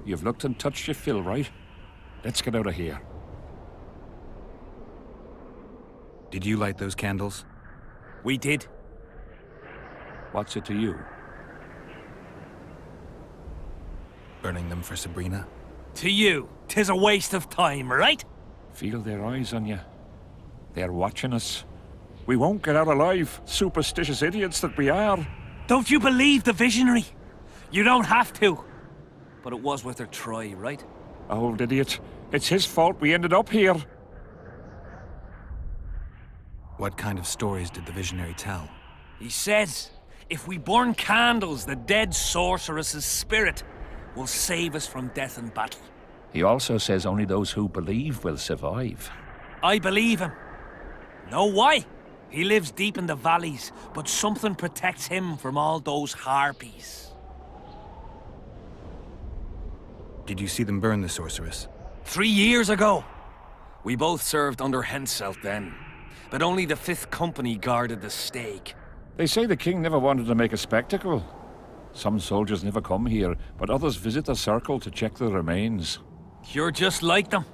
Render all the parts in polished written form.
You've looked and touched your fill, right? Let's get out of here. Did you light those candles? We did. What's it to you? Burning them for Sabrina? To you, 'tis a waste of time, right? Feel their eyes on you. They're watching us. We won't get out alive, superstitious idiots that we are. Don't you believe the visionary? You don't have to. But it was worth a try, right? Old idiot. It's his fault we ended up here. What kind of stories did the visionary tell? He says, if we burn candles, the dead sorceress's spirit will save us from death and battle. He also says only those who believe will survive. I believe him. Know why? He lives deep in the valleys, but something protects him from all those harpies. Did you see them burn the sorceress? 3 years ago. We both served under Henselt then, but only the 5th Company guarded the stake. They say the king never wanted to make a spectacle. Some soldiers never come here, but others visit the circle to check the remains. You're just like them.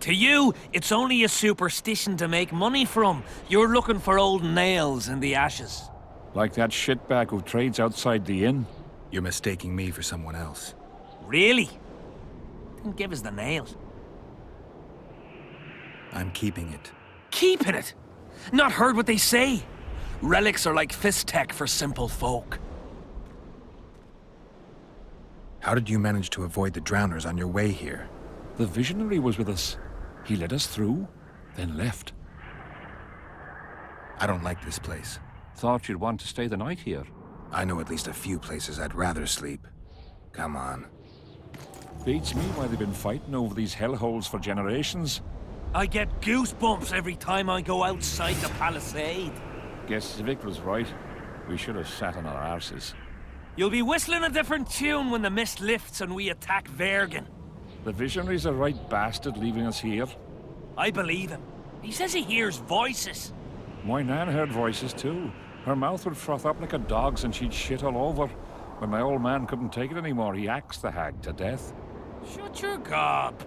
To you, it's only a superstition to make money from. You're looking for old nails in the ashes. Like that shitbag who trades outside the inn. You're mistaking me for someone else. Really? Then give us the nail. I'm keeping it. Keeping it? Not heard what they say. Relics are like fist tech for simple folk. How did you manage to avoid the drowners on your way here? The visionary was with us. He led us through, then left. I don't like this place. Thought you'd want to stay the night here. I know at least a few places I'd rather sleep. Come on. Beats me why they've been fighting over these hellholes for generations. I get goosebumps every time I go outside the palisade. Guess Civic was right. We should have sat on our arses. You'll be whistling a different tune when the mist lifts and we attack Vergen. The visionary's a right bastard leaving us here. I believe him. He says he hears voices. My nan heard voices too. Her mouth would froth up like a dog's and she'd shit all over. When my old man couldn't take it anymore, he axed the hag to death. Shut your gob.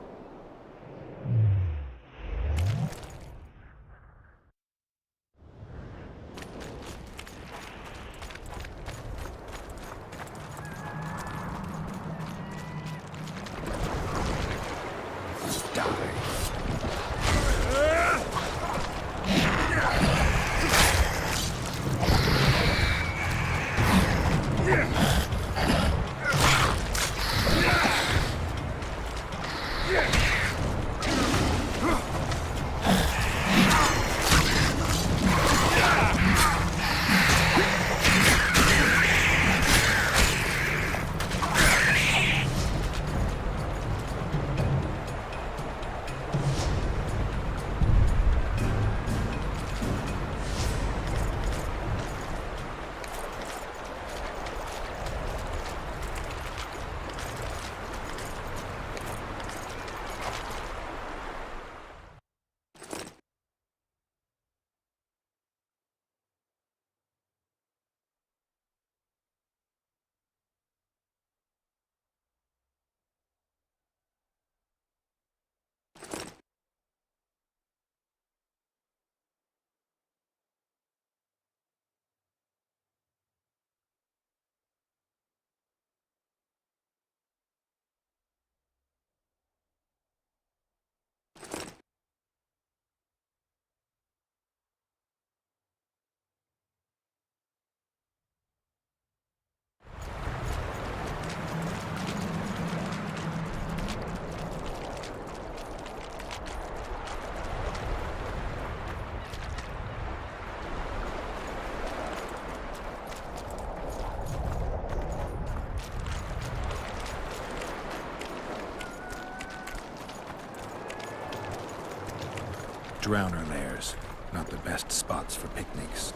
Drowner lairs. Not the best spots for picnics.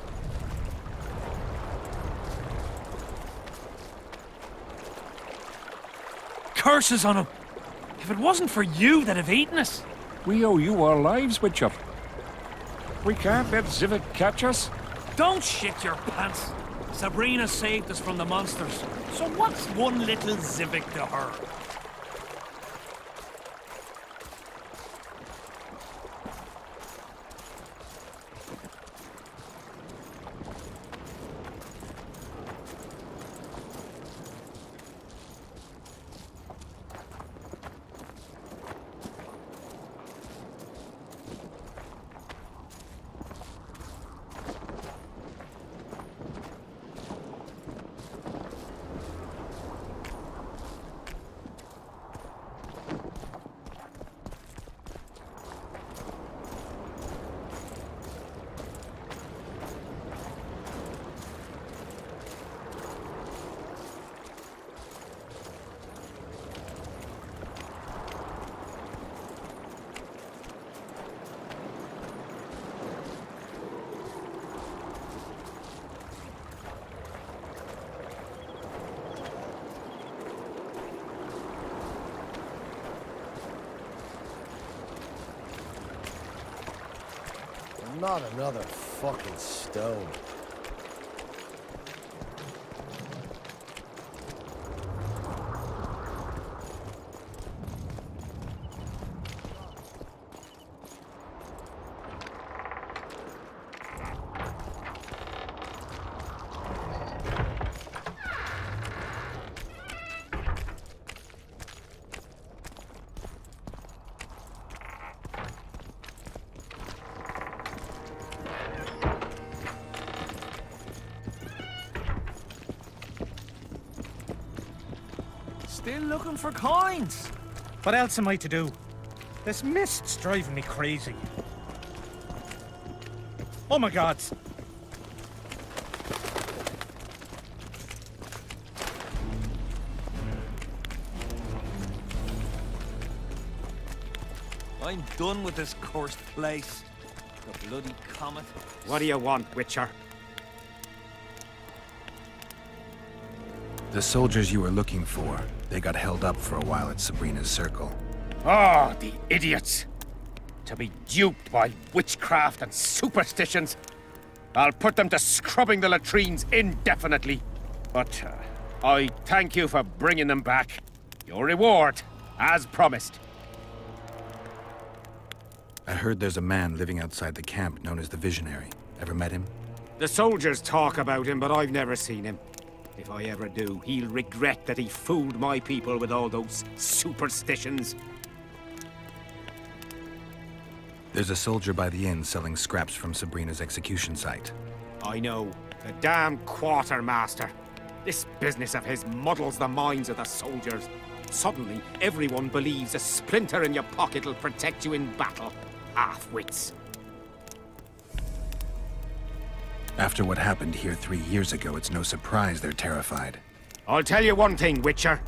Curses on him! If it wasn't for you, they'd have eaten us. We owe you our lives, Witcher. We can't let Civic catch us. Don't shit your pants. Sabrina saved us from the monsters. So what's one little Civic to her? Not another fucking stone. Still looking for coins? What else am I to do? This mist's driving me crazy. Oh my God! I'm done with this cursed place. The bloody comet. What do you want, Witcher? The soldiers you were looking for, they got held up for a while at Sabrina's circle. Oh, the idiots! To be duped by witchcraft and superstitions. I'll put them to scrubbing the latrines indefinitely. But I thank you for bringing them back. Your reward, as promised. I heard there's a man living outside the camp known as the Visionary. Ever met him? The soldiers talk about him, but I've never seen him. If I ever do, he'll regret that he fooled my people with all those superstitions. There's a soldier by the inn selling scraps from Sabrina's execution site. I know. The damn quartermaster. This business of his muddles the minds of the soldiers. Suddenly, everyone believes a splinter in your pocket'll protect you in battle. Half-wits. After what happened here 3 years ago, it's no surprise they're terrified. I'll tell you one thing, Witcher.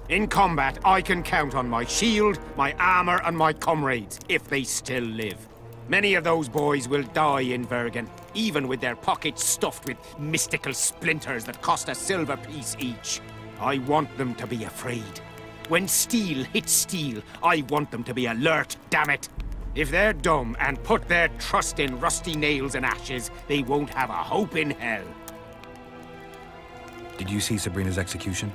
In combat, I can count on my shield, my armor, and my comrades, if they still live. Many of those boys will die in Bergen, even with their pockets stuffed with mystical splinters that cost a silver piece each. I want them to be afraid. When steel hits steel, I want them to be alert, damn it! If they're dumb and put their trust in rusty nails and ashes, they won't have a hope in hell. Did you see Sabrina's execution?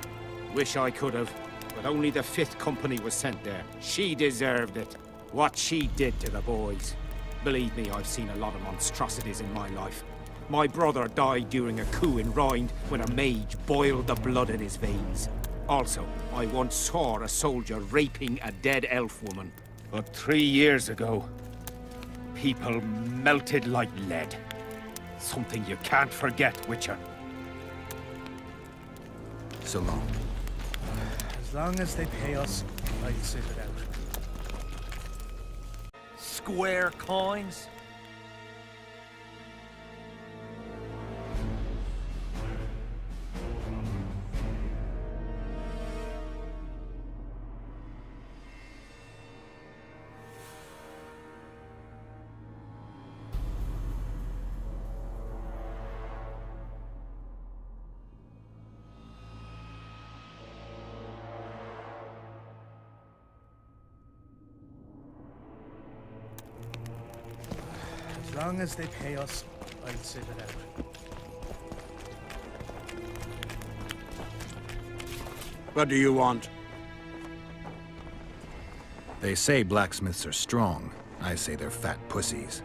Wish I could have, but only the 5th Company was sent there. She deserved it. What she did to the boys. Believe me, I've seen a lot of monstrosities in my life. My brother died during a coup in Rhind when a mage boiled the blood in his veins. Also, I once saw a soldier raping a dead elf woman. But 3 years ago, people melted like lead. Something you can't forget, Witcher. So long. As long as they pay us, I'll sit it out. Square coins? As long as they pay us, I'll sit it out. What do you want? They say blacksmiths are strong. I say they're fat pussies.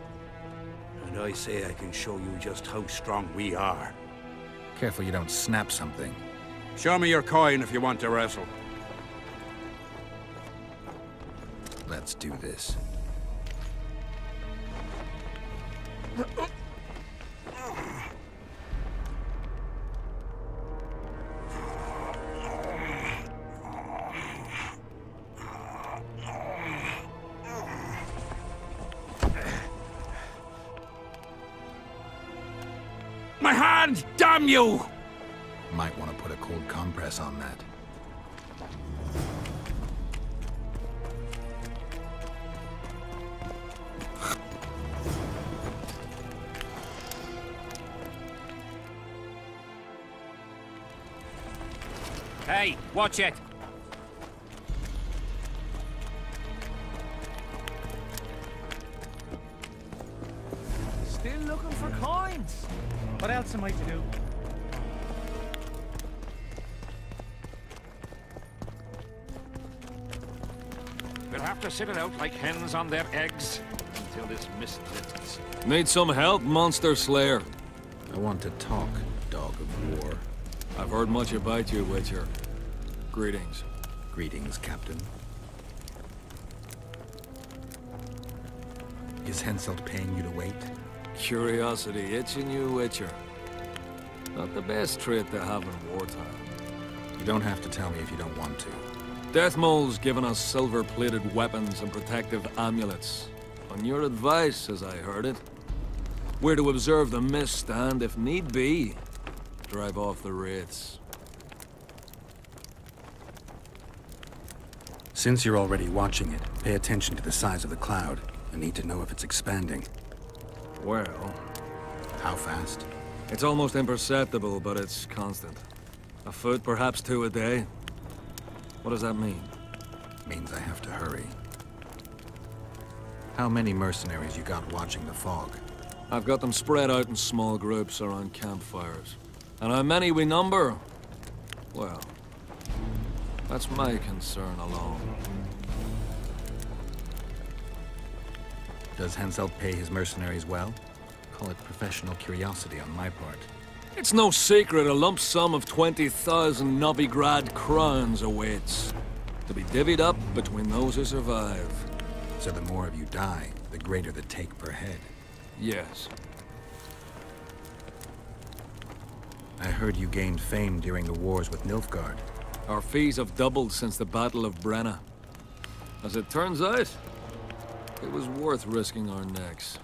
And I say I can show you just how strong we are. Careful you don't snap something. Show me your coin if you want to wrestle. Let's do this. My hand! Damn you! Might want to put a cold compress on that. Hey, watch it! What else am I to do? We'll have to sit it out like hens on their eggs until this mist lifts. Need some help, Monster Slayer? I want to talk, dog of war. I've heard much about you, Witcher. Greetings. Greetings, Captain. Is Henselt paying you to wait? Curiosity itching you, Witcher. Not the best trait to have in wartime. You don't have to tell me if you don't want to. Deathmole's given us silver-plated weapons and protective amulets. On your advice, as I heard it. We're to observe the mist and, if need be, drive off the wraiths. Since you're already watching it, pay attention to the size of the cloud. I need to know if it's expanding. Well, How fast? it's almost imperceptible, but it's constant. A foot, perhaps two a day. What does that mean? Means I have to hurry. How many mercenaries you got watching the fog? I've got them spread out in small groups around campfires. And how many we number? Well, that's my concern alone. Does Henselt pay his mercenaries well? Call it professional curiosity on my part. It's no secret a lump sum of 20,000 Novigrad crowns awaits. To be divvied up between those who survive. So the more of you die, the greater the take per head. Yes. I heard you gained fame during the wars with Nilfgaard. Our fees have doubled since the Battle of Brenna. As it turns out, it was worth risking our necks.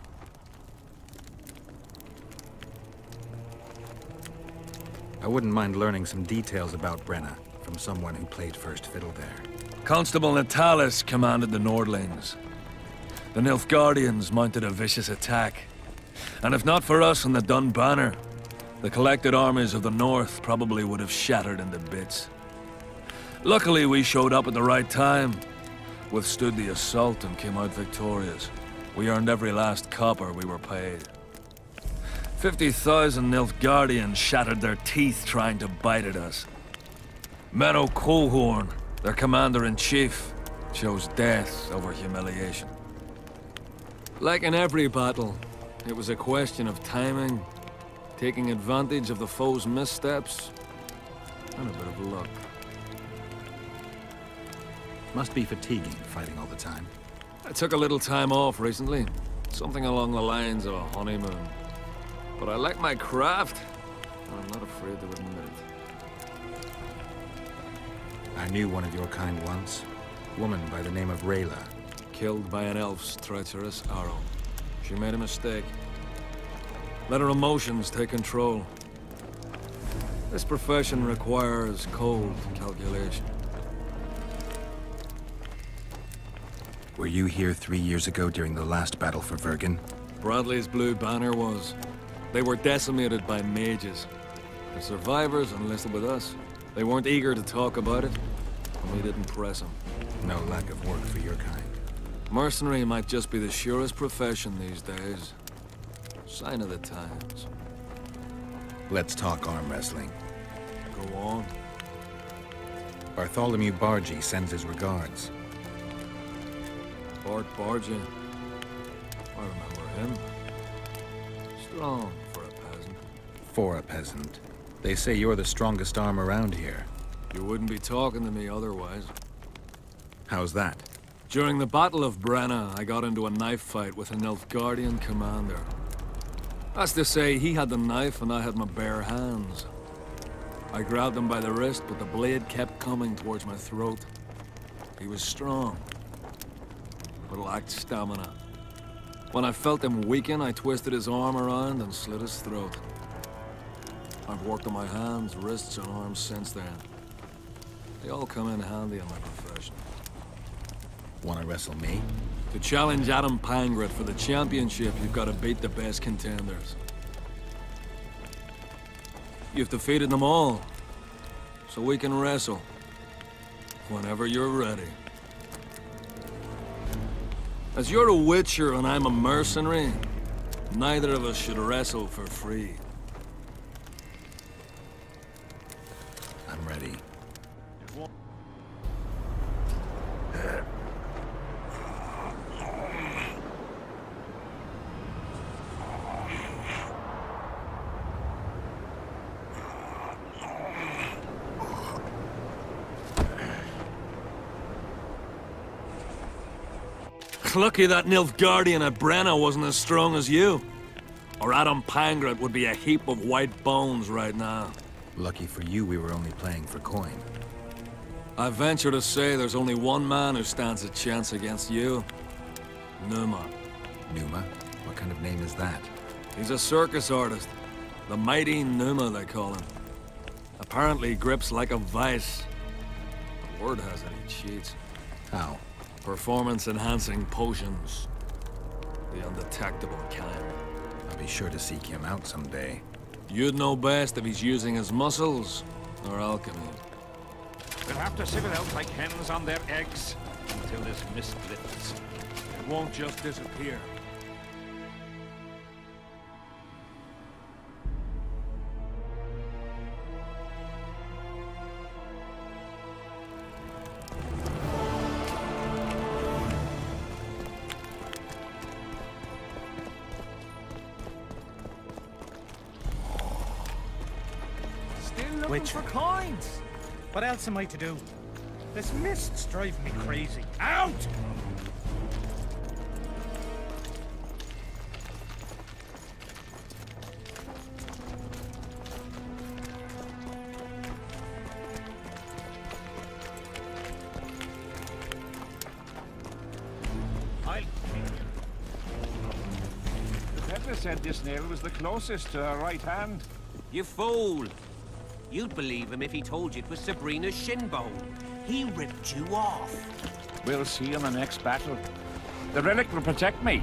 I wouldn't mind learning some details about Brenna from someone who played first fiddle there. Constable Natalis commanded the Nordlings. The Nilfgaardians mounted a vicious attack. And if not for us and the Dun Banner, the collected armies of the North probably would have shattered into bits. Luckily, we showed up at the right time, withstood the assault and came out victorious. We earned every last copper we were paid. 50,000 Nilfgaardians shattered their teeth trying to bite at us. Menno Colhorn, their commander-in-chief, chose death over humiliation. Like in every battle, it was a question of timing, taking advantage of the foe's missteps, and a bit of luck. Must be fatiguing, fighting all the time. I took a little time off recently, something along the lines of a honeymoon. But I like my craft, and I'm not afraid to admit it. I knew one of your kind once. Woman by the name of Rayla. Killed by an elf's treacherous arrow. She made a mistake. Let her emotions take control. This profession requires cold calculation. Were you here 3 years ago during the last battle for Vergen? Bradley's Blue Banner was. They were decimated by mages. The survivors enlisted with us. They weren't eager to talk about it, and we didn't press them. No lack of work for your kind. Mercenary might just be the surest profession these days. Sign of the times. Let's talk arm wrestling. Go on. Bartholomew Bargy sends his regards. Bart Bargy. I remember him. Strong for a peasant. For a peasant. They say you're the strongest arm around here. You wouldn't be talking to me otherwise. How's that? During the Battle of Brenna, I got into a knife fight with an Nilfgaardian commander. That's to say, he had the knife and I had my bare hands. I grabbed him by the wrist, but the blade kept coming towards my throat. He was strong, but lacked stamina. When I felt him weaken, I twisted his arm around and slit his throat. I've worked on my hands, wrists, and arms since then. They all come in handy in my profession. Wanna wrestle me? To challenge Adam Pangret for the championship, you've got to beat the best contenders. You've defeated them all, so we can wrestle. Whenever you're ready. As you're a witcher and I'm a mercenary, neither of us should wrestle for free. ready. Lucky that Nilfgaardian at Brenna wasn't as strong as you. Or Adam Pangrat would be a heap of white bones right now. Lucky for you, we were only playing for coin. I venture to say there's only one man who stands a chance against you. Numa. Numa? What kind of name is that? He's a circus artist. The mighty Numa, they call him. Apparently grips like a vice. The word has it, he cheats. How? Performance-enhancing potions. The undetectable kind. I'll be sure to seek him out someday. You'd know best if he's using his muscles or alchemy. We'll have to sieve it out like hens on their eggs until this mist lifts. It won't just disappear. Witcher. For coins. What else am I to do? This mist's driving me crazy. Out! The peddler said this nail was the closest to her right hand. You fool! You'd believe him if he told you it was Sabrina's shin bone. He ripped you off. We'll see in the next battle. The relic will protect me.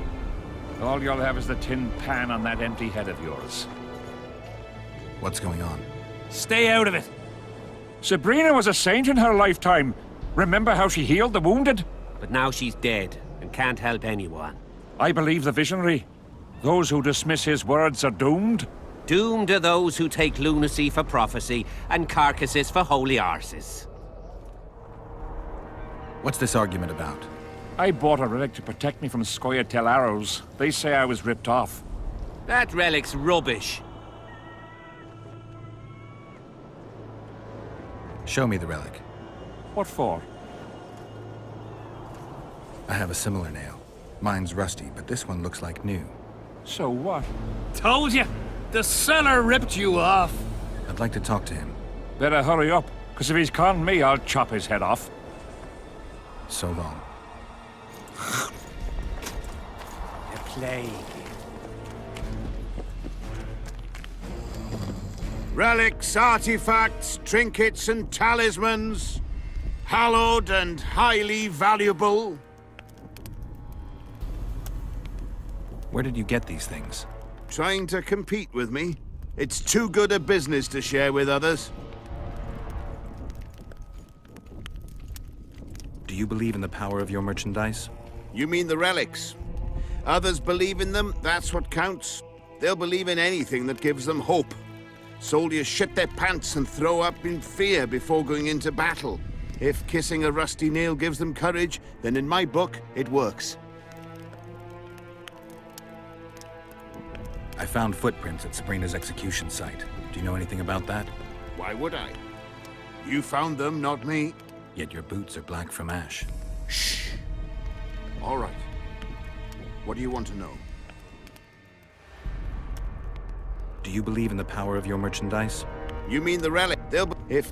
All you'll have is the tin pan on that empty head of yours. What's going on? Stay out of it. Sabrina was a saint in her lifetime. Remember how she healed the wounded? But now she's dead and can't help anyone. I believe the visionary. Those who dismiss his words are doomed. Doomed are those who take lunacy for prophecy and carcasses for holy arses. What's this argument about? I bought a relic to protect me from Scoia'tael arrows. They say I was ripped off. That relic's rubbish. Show me the relic. What for? I have a similar nail. Mine's rusty, but this one looks like new. So what? Told you. The seller ripped you off. I'd like to talk to him. Better hurry up, because if he's conned me, I'll chop his head off. So long. The plague. Relics, artifacts, trinkets, and talismans. Hallowed and highly valuable. Where did you get these things? Trying to compete with me? It's too good a business to share with others. Do you believe in the power of your merchandise? You mean the relics? Others believe in them, that's what counts. They'll believe in anything that gives them hope. Soldiers shit their pants and throw up in fear before going into battle. If kissing a rusty nail gives them courage, then in my book, it works. I found footprints at Sabrina's execution site. Do you know anything about that? Why would I? You found them, not me. Yet your boots are black from ash. Shh. All right. What do you want to know? Do you believe in the power of your merchandise? You mean the relic? If...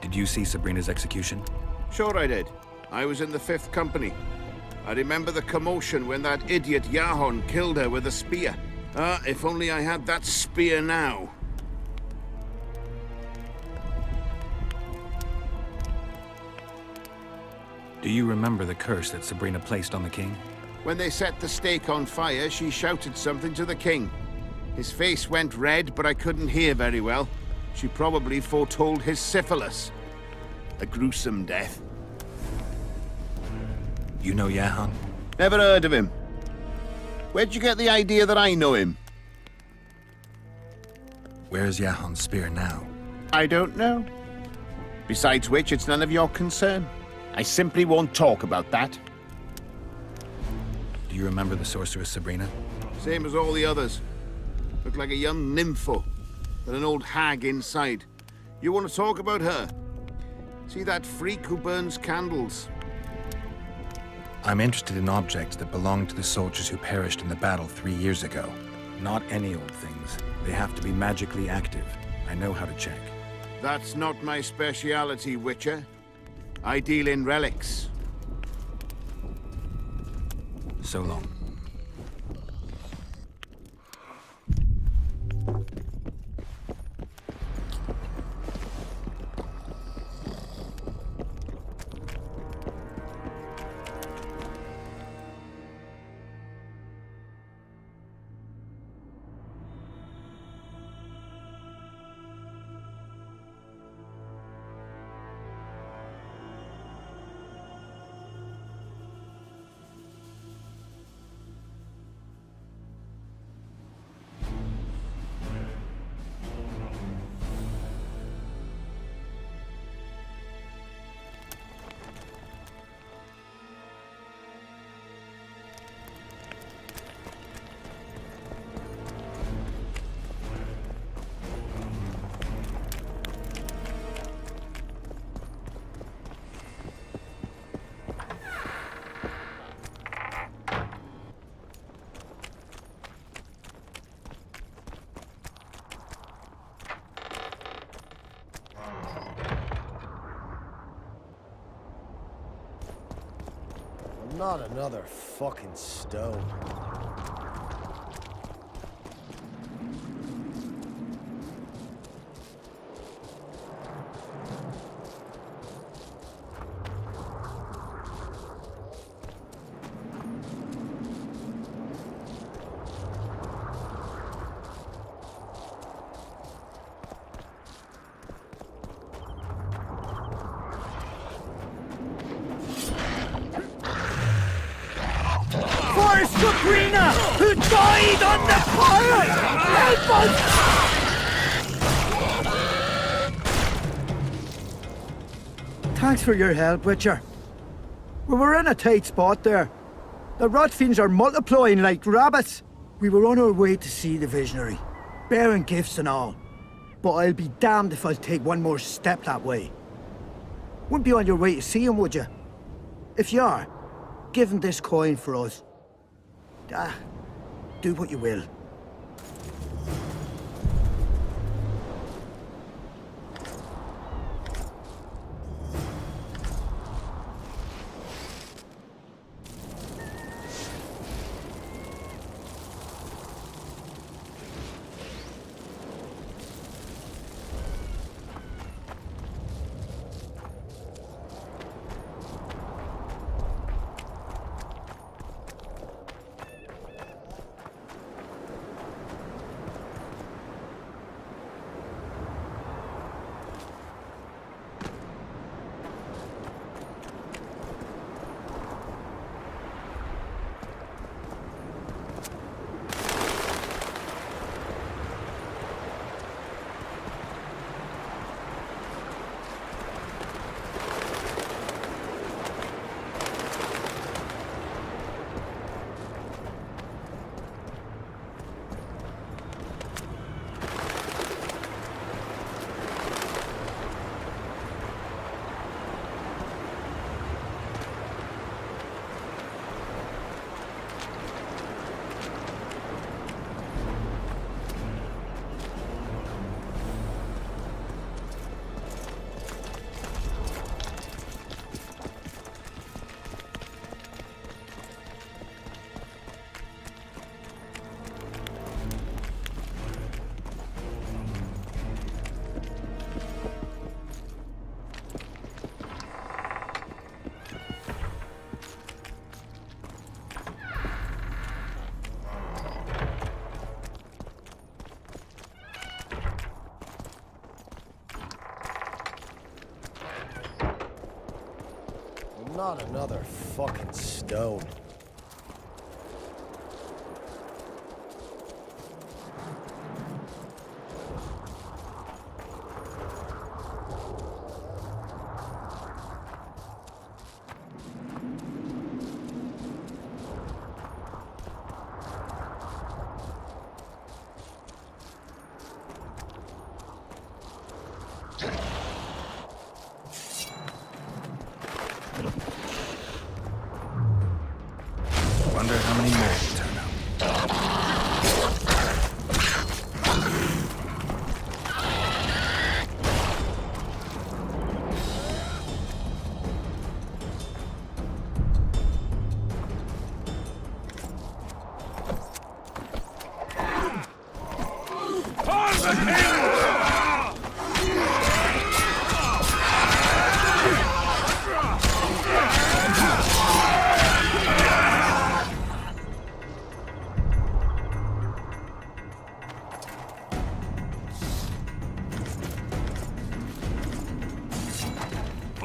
Did you see Sabrina's execution? Sure I did. I was in the 5th Company. I remember the commotion when that idiot Yahon killed her with a spear. Ah, if only I had that spear now. Do you remember the curse that Sabrina placed on the king? When they set the stake on fire, she shouted something to the king. His face went red, but I couldn't hear very well. She probably foretold his syphilis. A gruesome death. You know Yahon? Never heard of him. Where'd you get the idea that I know him? Where's Yahon's spear now? I don't know. Besides which, it's none of your concern. I simply won't talk about that. Do you remember the sorceress Sabrina? Same as all the others. Looked like a young nympho, with an old hag inside. You want to talk about her? See that freak who burns candles? I'm interested in objects that belong to the soldiers who perished in the battle 3 years ago. Not any old things. They have to be magically active. I know how to check. That's not my speciality, Witcher. I deal in relics. So long. Not another fucking stone. Sabrina, who died on the fire! Help us! Thanks for your help, Witcher. We were in a tight spot there. The Rotfiends are multiplying like rabbits. We were on our way to see the visionary, bearing gifts and all. But I'll be damned if I'll take one more step that way. Wouldn't be on your way to see him, would you? If you are, give him this coin for us. Do what you will. Not another fucking stone.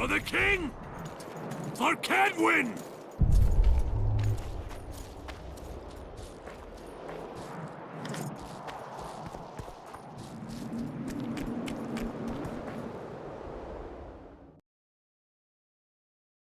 For the king! For Kaedwen!